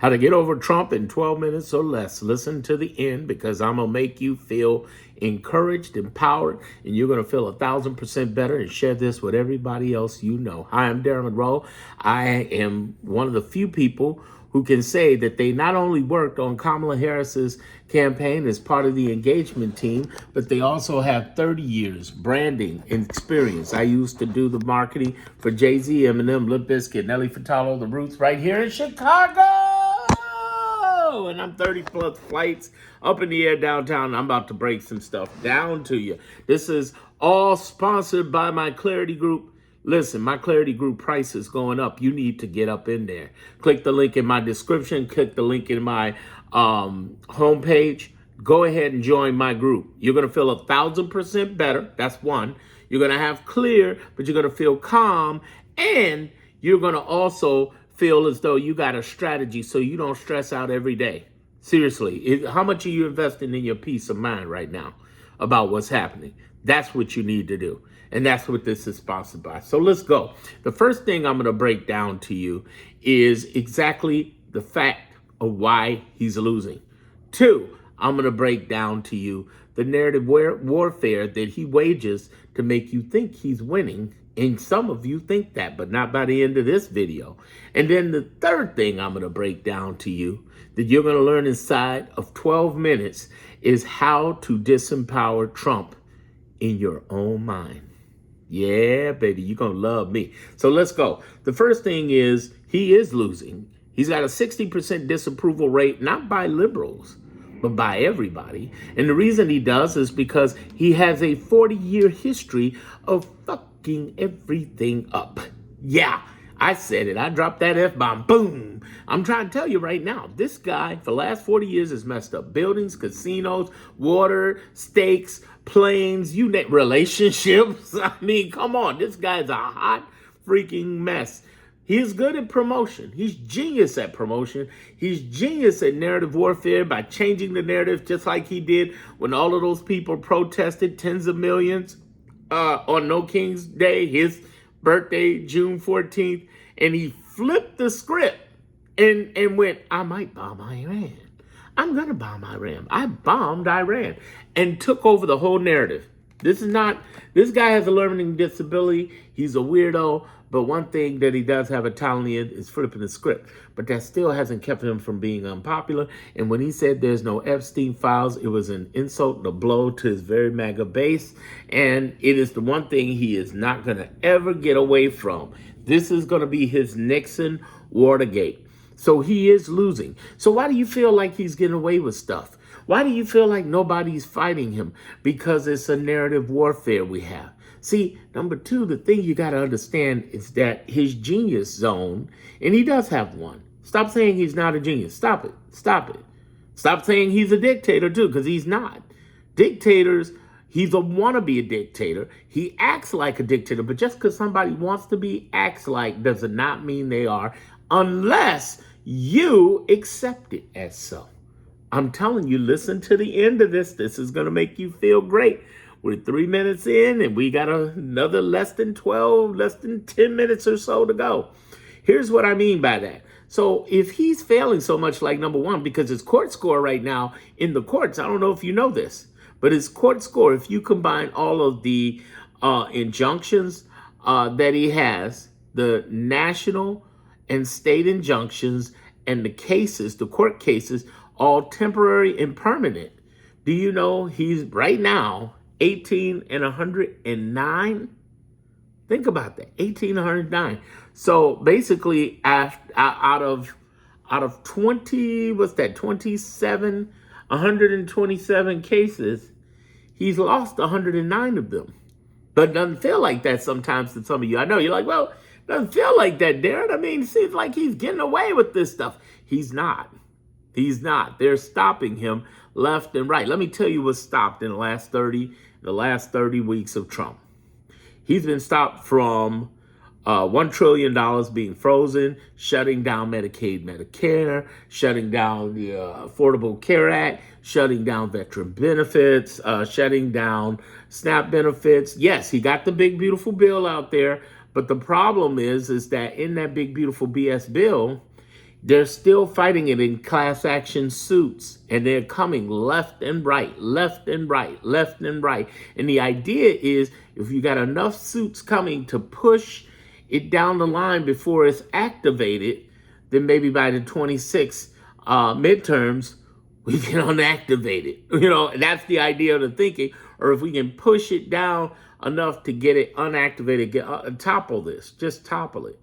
How to get over Trump in 12 minutes or less. Listen to the end because I'm going to make you feel encouraged, empowered, and you're going to feel 1,000% better, and share this with everybody else you know. Hi, I'm Darren Monroe. I am one of the few people who can say that they not only worked on Kamala Harris's campaign as part of the engagement team, but they also have 30 years branding and experience. I used to do the marketing for Jay-Z, Eminem, Limp Bizkit, Nelly Furtado, The Roots right here in Chicago. And I'm 30 plus flights up in the air downtown. I'm about to break some stuff down to you. This is all sponsored by my Clarity Group. Listen, my Clarity Group price is going up. You need to get up in there. Click the link in my description. Click the link in my homepage. Go ahead and join my group. You're going to feel 1,000% better. That's one. You're going to have clear, but you're going to feel calm. And you're going to also feel as though you got a strategy so you don't stress out every day. Seriously, how much are you investing in your peace of mind right now about what's happening? That's what you need to do. And that's what this is sponsored by. So let's go. The first thing I'm going to break down to you is exactly the fact of why he's losing. Two, I'm going to break down to you the narrative warfare that he wages to make you think he's winning. And some of you think that, but not by the end of this video. And then the third thing I'm going to break down to you that you're going to learn inside of 12 minutes is how to disempower Trump in your own mind. Yeah, baby, you're going to love me. So let's go. The first thing is he is losing. He's got a 60% disapproval rate, not by liberals, but by everybody. And the reason he does is because he has a 40-year history of fucking everything up. Yeah, I said it. I dropped that F-bomb. Boom. I'm trying to tell you right now, this guy for the last 40 years has messed up buildings, casinos, water, stakes, planes, you name relationships. I mean, come on. This guy's a hot freaking mess. He's good at promotion. He's genius at promotion. He's genius at narrative warfare by changing the narrative just like he did when all of those people protested, tens of millions, on No King's Day, his birthday, June 14th. And he flipped the script and went, I might bomb Iran. I'm going to bomb Iran. I bombed Iran and took over the whole narrative. This guy has a learning disability. He's a weirdo. But one thing that he does have a talent in is flipping the script. But that still hasn't kept him from being unpopular. And when he said there's no Epstein files, it was an insult and a blow to his very MAGA base. And it is the one thing he is not going to ever get away from. This is going to be his Nixon Watergate. So he is losing. So why do you feel like he's getting away with stuff? Why do you feel like nobody's fighting him? Because it's a narrative warfare we have. See, number two, the thing you got to understand is that his genius zone, and he does have one. Stop saying he's not a genius. Stop it. Stop it. Stop saying he's a dictator too, because he's not. Dictators, he's a wannabe a dictator. He acts like a dictator, but just because somebody wants to be, acts like, does not mean they are, unless you accept it as so. I'm telling you, listen to the end of this. This is going to make you feel great. We're 3 minutes in and we got another less than 10 minutes or so to go. Here's what I mean by that. So if he's failing so much like number one, because his court score right now in the courts, I don't know if you know this, but his court score, if you combine all of the injunctions that he has, the national and state injunctions and the cases, the court cases, all temporary and permanent. Do you know he's right now 18 and 109? Think about that, 18 and 109. So basically, out of 20, what's that? 27, 127 cases, he's lost 109 of them. But it doesn't feel like that sometimes to some of you. I know you're like, well, it doesn't feel like that, Darren. I mean, it seems like he's getting away with this stuff. He's not. He's not. They're stopping him left and right. Let me tell you what's stopped in the last 30 weeks of Trump. He's been stopped from $1 trillion being frozen, shutting down Medicaid, Medicare, shutting down the Affordable Care Act, shutting down veteran benefits, shutting down SNAP benefits. Yes, he got the big, beautiful bill out there. But the problem is that in that big, beautiful BS bill, They're still fighting it in class action suits, and they're coming left and right, left and right, left and right. And the idea is if you got enough suits coming to push it down the line before it's activated, then maybe by the 26 midterms, we can unactivate it. That's the idea of the thinking. Or if we can push it down enough to get it unactivated, topple this, just topple it.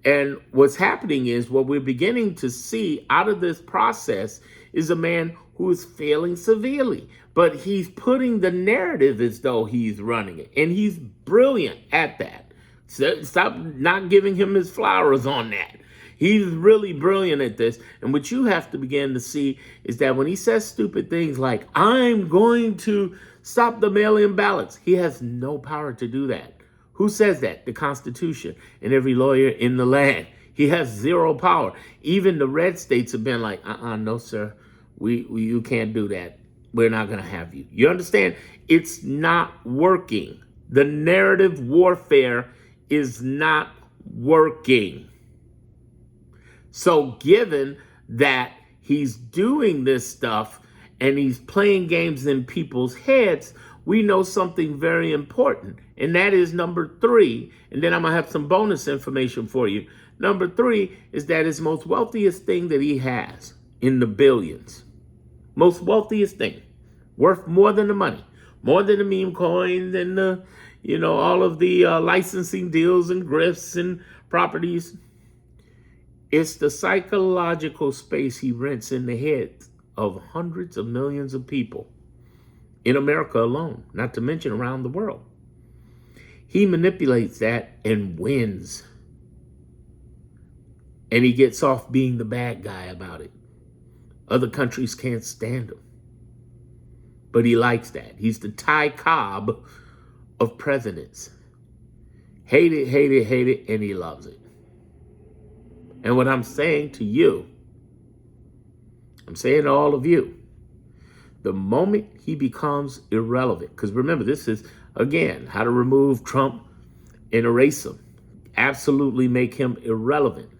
And what's happening is what we're beginning to see out of this process is a man who is failing severely, but he's putting the narrative as though he's running it. And he's brilliant at that. So stop not giving him his flowers on that. He's really brilliant at this. And what you have to begin to see is that when he says stupid things like, I'm going to stop the mail-in ballots, he has no power to do that. Who says that? The Constitution and every lawyer in the land. He has zero power. Even the red states have been like, no, sir, you can't do that. We're not going to have you. You understand? It's not working. The narrative warfare is not working. So given that he's doing this stuff and he's playing games in people's heads, we know something very important. And that is number 3. And then I'm going to have some bonus information for you. Number 3 is that his most wealthiest thing that he has in the billions. Most wealthiest thing. Worth more than the money. More than the meme coins and all of the licensing deals and grifts and properties. It's the psychological space he rents in the heads of hundreds of millions of people in America alone, not to mention around the world. He manipulates that and wins. And he gets off being the bad guy about it. Other countries can't stand him. But he likes that. He's the Ty Cobb of presidents. Hate it, hate it, hate it, and he loves it. And what I'm saying to you, I'm saying to all of you, the moment he becomes irrelevant, because remember, this is, again, how to remove Trump and erase him, absolutely make him irrelevant,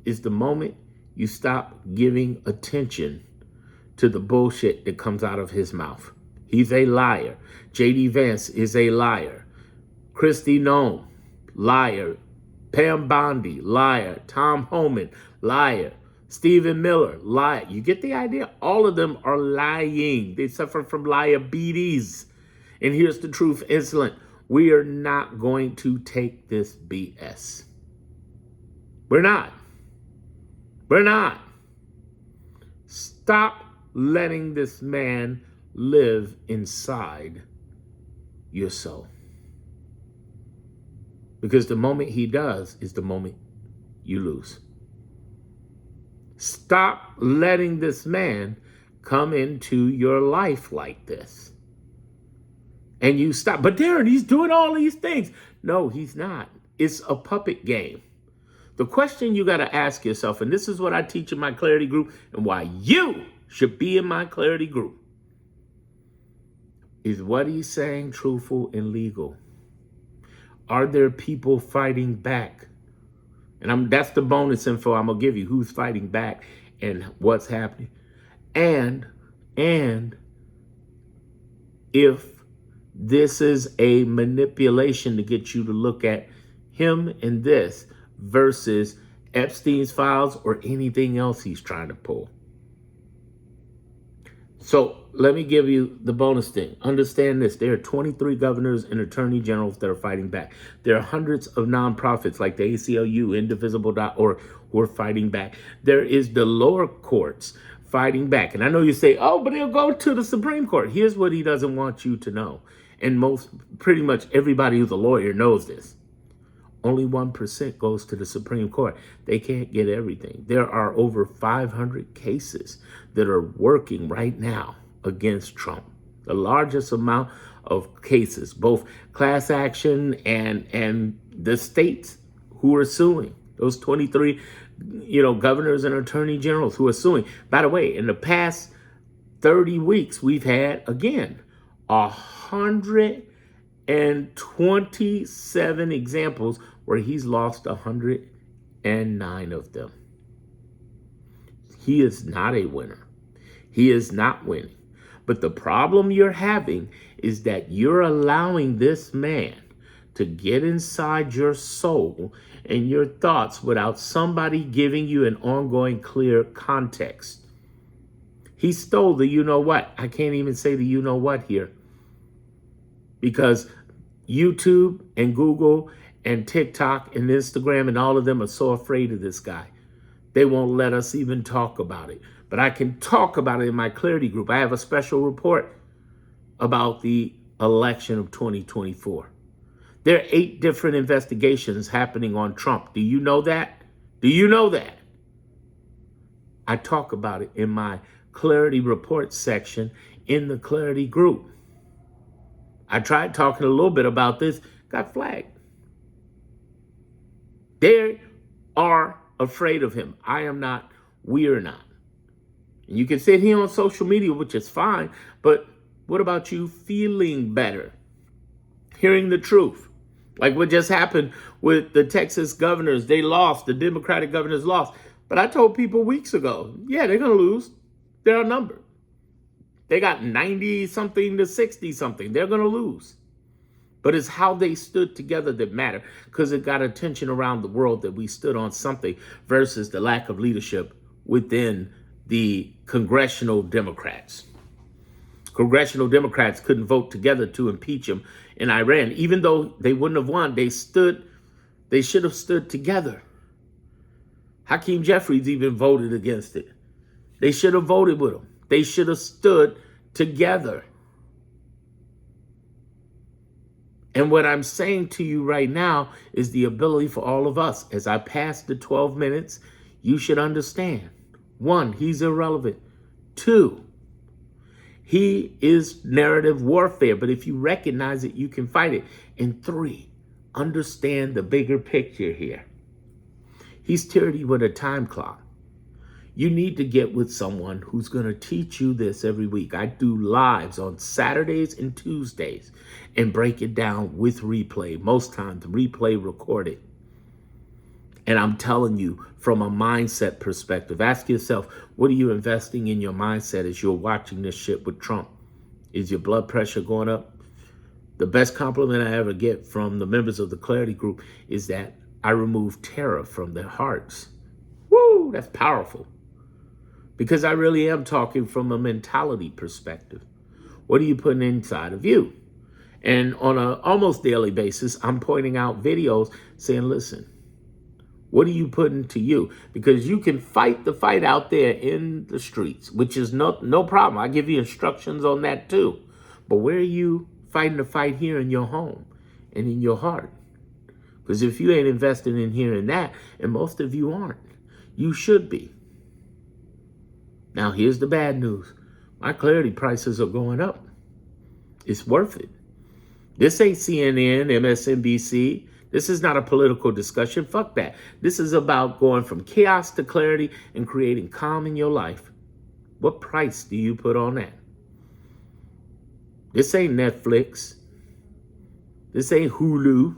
is the moment you stop giving attention to the bullshit that comes out of his mouth. He's a liar. J.D. Vance is a liar. Kristi Noem, liar. Pam Bondi, liar. Tom Homan, liar. Stephen Miller, liar. You get the idea? All of them are lying. They suffer from diabetes. And here's the truth, insolent. We are not going to take this BS. We're not. We're not. Stop letting this man live inside your soul. Because the moment he does is the moment you lose. Stop letting this man come into your life like this. And you stop. But Darren, he's doing all these things. No, he's not. It's a puppet game. The question you got to ask yourself, and this is what I teach in my clarity group and why you should be in my clarity group, is what he's saying truthful and legal? Are there people fighting back? And that's the bonus info I'm going to give you, who's fighting back and what's happening. And if this is a manipulation to get you to look at him and this versus Epstein's files or anything else he's trying to pull. So let me give you the bonus thing. Understand this. There are 23 governors and attorney generals that are fighting back. There are hundreds of nonprofits like the ACLU, Indivisible.org, who are fighting back. There is the lower courts fighting back. And I know you say, oh, but he'll go to the Supreme Court. Here's what he doesn't want you to know. And pretty much everybody who's a lawyer knows this. Only 1% goes to the Supreme Court. They can't get everything. There are over 500 cases that are working right now against Trump. The largest amount of cases, both class action and the states who are suing. Those 23, governors and attorney generals who are suing. By the way, in the past 30 weeks, we've had, again, 127 examples where he's lost 109 of them. He is not a winner. He is not winning. But the problem you're having is that you're allowing this man to get inside your soul and your thoughts without somebody giving you an ongoing clear context. He stole the you know what. I can't even say the you know what here, because YouTube and Google and TikTok and Instagram and all of them are so afraid of this guy. They won't let us even talk about it. But I can talk about it in my clarity group. I have a special report about the election of 2024. There are 8 different investigations happening on Trump. Do you know that? Do you know that? I talk about it in my clarity report section in the clarity group. I tried talking a little bit about this, got flagged. They are afraid of him. I am not. We are not. And you can sit here on social media, which is fine, but what about you feeling better? Hearing the truth. Like what just happened with the Texas governors. They lost. The Democratic governors lost. But I told people weeks ago, yeah, they're going to lose. They're outnumbered. They got 90-something to 60-something. They're going to lose. But it's how they stood together that mattered, because it got attention around the world that we stood on something versus the lack of leadership within the congressional Democrats. Congressional Democrats couldn't vote together to impeach him in Iran. Even though they wouldn't have won, they should have stood together. Hakeem Jeffries even voted against it. They should have voted with him. They should have stood together. And what I'm saying to you right now is the ability for all of us. As I pass the 12 minutes, you should understand. 1, he's irrelevant. 2, he is narrative warfare. But if you recognize it, you can fight it. And 3, understand the bigger picture here. He's tyranny with a time clock. You need to get with someone who's going to teach you this every week. I do lives on Saturdays and Tuesdays and break it down with replay. Most times, replay recorded. And I'm telling you, from a mindset perspective, ask yourself, what are you investing in your mindset as you're watching this shit with Trump? Is your blood pressure going up? The best compliment I ever get from the members of the Clarity Group is that I remove terror from their hearts. Woo, that's powerful. Because I really am talking from a mentality perspective. What are you putting inside of you? And on an almost daily basis, I'm pointing out videos saying, listen, what are you putting to you? Because you can fight the fight out there in the streets, which is no problem. I give you instructions on that too. But where are you fighting the fight here in your home and in your heart? Because if you ain't investing in here and that, and most of you aren't, you should be. Now, here's the bad news. My clarity prices are going up. It's worth it. This ain't CNN, MSNBC. This is not a political discussion. Fuck that. This is about going from chaos to clarity and creating calm in your life. What price do you put on that? This ain't Netflix. This ain't Hulu.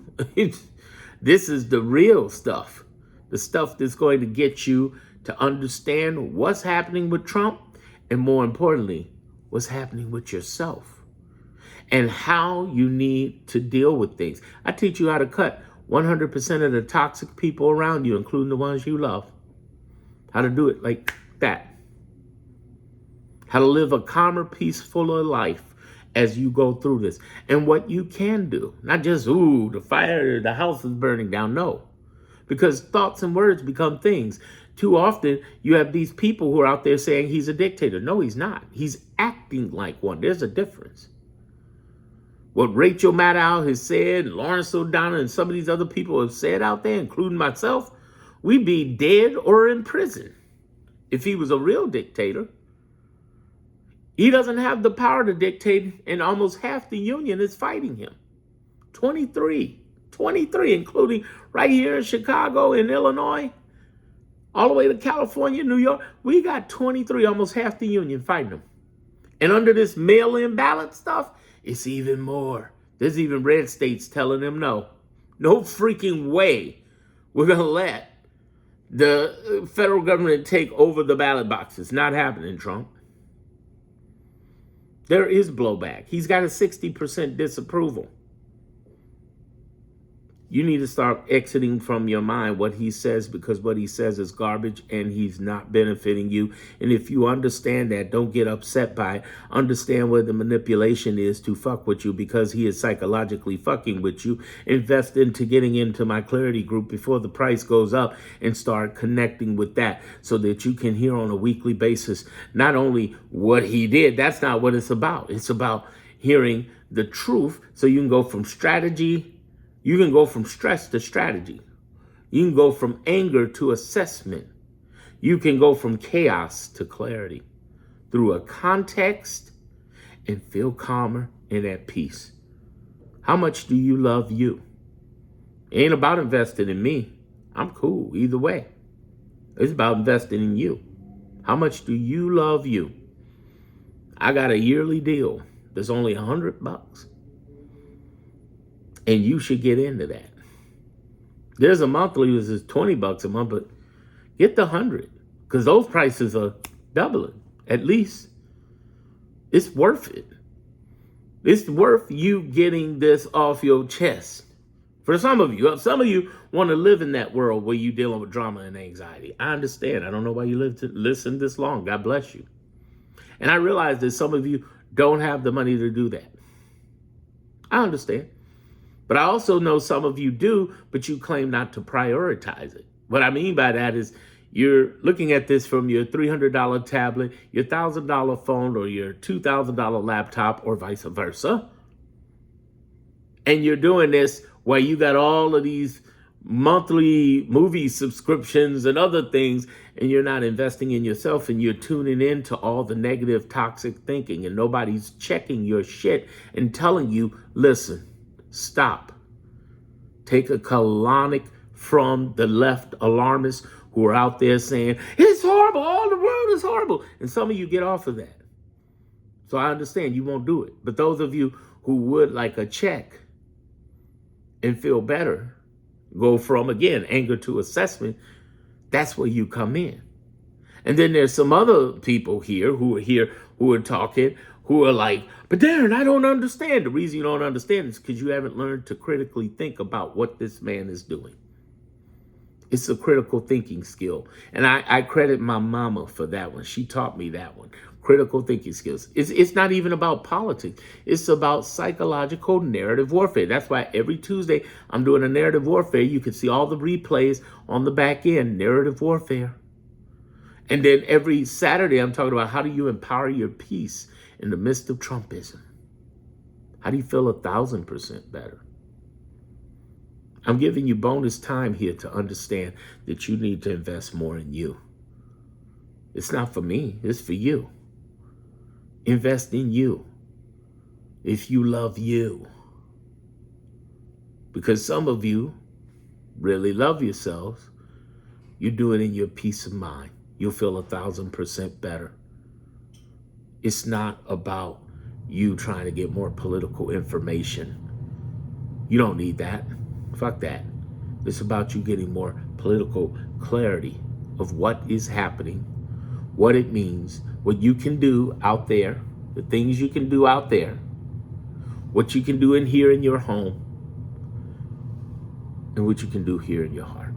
This is the real stuff. The stuff that's going to get you to understand what's happening with Trump, and more importantly, what's happening with yourself and how you need to deal with things. I teach you how to cut 100% of the toxic people around you, including the ones you love. How to do it like that. How to live a calmer, peaceful life as you go through this. And what you can do, not just, ooh, the fire, the house is burning down. No, because thoughts and words become things. Too often, you have these people who are out there saying he's a dictator. No, he's not. He's acting like one. There's a difference. What Rachel Maddow has said, Lawrence O'Donnell, and some of these other people have said out there, including myself, we'd be dead or in prison if he was a real dictator. He doesn't have the power to dictate, and almost half the union is fighting him. 23, including right here in Chicago, in Illinois, all the way to California, New York. We got 23, almost half the union fighting him. And under this mail-in ballot stuff, it's even more. There's even red states telling them no. No freaking way we're going to let the federal government take over the ballot boxes. Not happening, Trump. There is blowback. He's got a 60% disapproval. You need to start exiting from your mind what he says, because what he says is garbage and he's not benefiting you. And if you understand that, don't get upset by it. Understand where the manipulation is to fuck with you, because he is psychologically fucking with you. Invest into getting into my clarity group before the price goes up and start connecting with that, so that you can hear on a weekly basis not only what he did. That's not what it's about. It's about hearing the truth, so you can go from strategy. You can go from stress to strategy. You can go from anger to assessment. You can go from chaos to clarity through a context and feel calmer and at peace. How much do you love you? It ain't about investing in me. I'm cool either way. It's about investing in you. How much do you love you? I got a yearly deal that's only $100. And you should get into that. There's a monthly that is $20 a month, but get the 100, because those prices are doubling at least. It's worth it. It's worth you getting this off your chest. For some of you want to live in that world where you're dealing with drama and anxiety. I understand. I don't know why you listen this long. God bless you. And I realize that some of you don't have the money to do that. I understand. But I also know some of you do, but you claim not to prioritize it. What I mean by that is you're looking at this from your $300 tablet, your $1,000 phone, or your $2,000 laptop, or vice versa. And you're doing this while you got all of these monthly movie subscriptions and other things, and you're not investing in yourself, and you're tuning into all the negative, toxic thinking, and nobody's checking your shit and telling you, listen, stop. Take a colonic from the left alarmists who are out there saying, it's horrible, all the world is horrible. And some of you get off of that. So I understand you won't do it. But those of you who would like a check and feel better, go from, again, anger to assessment, that's where you come in. And then there's some other people here who are talking, who are like, but Darren, I don't understand. The reason you don't understand is because you haven't learned to critically think about what this man is doing. It's a critical thinking skill. And I credit my mama for that one. She taught me that one. Critical thinking skills. It's not even about politics. It's about psychological narrative warfare. That's why every Tuesday I'm doing a narrative warfare. You can see all the replays on the back end, narrative warfare. And then every Saturday I'm talking about how do you empower your peace in the midst of Trumpism. How do you feel 1,000% better? I'm giving you bonus time here to understand that you need to invest more in you. It's not for me, it's for you. Invest in you if you love you. Because some of you really love yourselves. You do it in your peace of mind. You'll feel 1,000% better. It's not about you trying to get more political information. You don't need that. Fuck that. It's about you getting more political clarity of what is happening, what it means, what you can do out there, the things you can do out there, what you can do in here in your home, and what you can do here in your heart.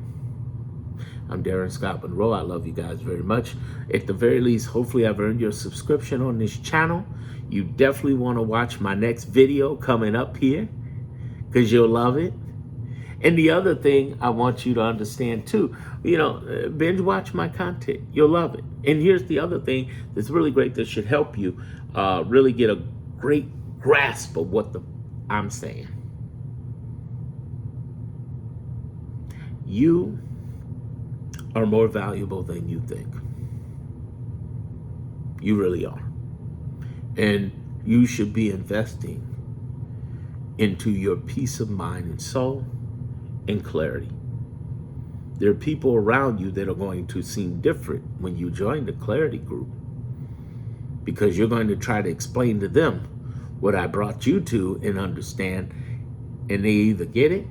I'm Darren Scott Monroe. I love you guys very much. At the very least, hopefully I've earned your subscription on this channel. You definitely want to watch my next video coming up here, because you'll love it. And the other thing I want you to understand too, binge watch my content. You'll love it. And here's the other thing that's really great that should help you really get a great grasp of what I'm saying. You are more valuable than you think. You really are. And you should be investing into your peace of mind and soul and clarity. There are people around you that are going to seem different when you join the clarity group, because you're going to try to explain to them what I brought you to and understand, and they either get it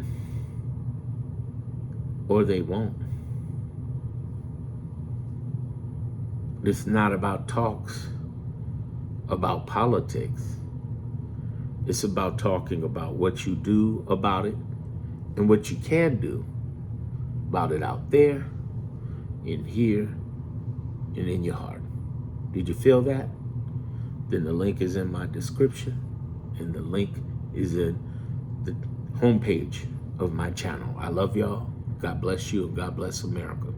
or they won't. It's not about talks about politics. It's about talking about what you do about it and what you can do about it out there, in here, and in your heart. Did you feel that? Then the link is in my description, and the link is in the homepage of my channel. I love y'all. God bless you, and God bless America.